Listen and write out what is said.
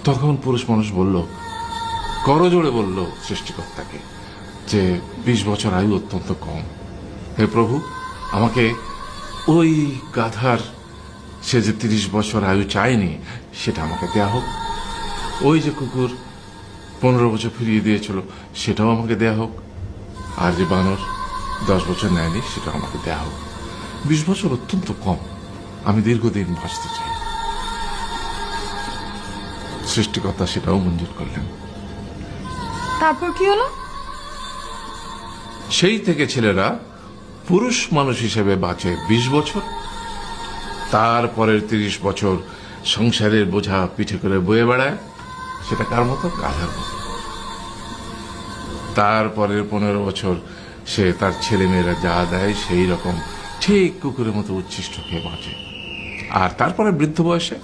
তখন পুরুষ মানুষ বলল, করজোড়ে বলল সৃষ্টিকর্তাকে যে 20 বছর আয়ু অত্যন্ত কম। হে প্রভু, আমাকে ওই গাধার, সে যে 30 বছর আয়ু চায়নি, সেটা আমাকে দেয়া হোক। ওই যে কুকুর 15 বছর ফিরিয়ে দিয়েছিল, সেটাও আমাকে দেয়া হোক। আর যে বানর 10 বছর নেয়নি, সেটা আমাকে দেয়া হোক। 20 বছর অত্যন্ত কম, আমি দীর্ঘদিন বাঁচতে চাই। সৃষ্টিকর্তা সেটাও মঞ্জুর করলেন। তারপর কি হলো? সেই থেকে ছেলেরা পুরুষ মানুষ হিসেবে বাঁচে 20 বছর, তারপরের 30 বছর সংসারের বোঝা পিঠে করে বয়ে বেড়ায়, সেটা কার মতো? গাধার মতো। তারপরের 15 বছর সে তার ছেলে মেয়েরা যা দেয় সেই রকম ঠিক কুকুরের মতো উচ্ছিষ্ট খেয়ে বাঁচে। আর তারপরে বৃদ্ধ বয়সে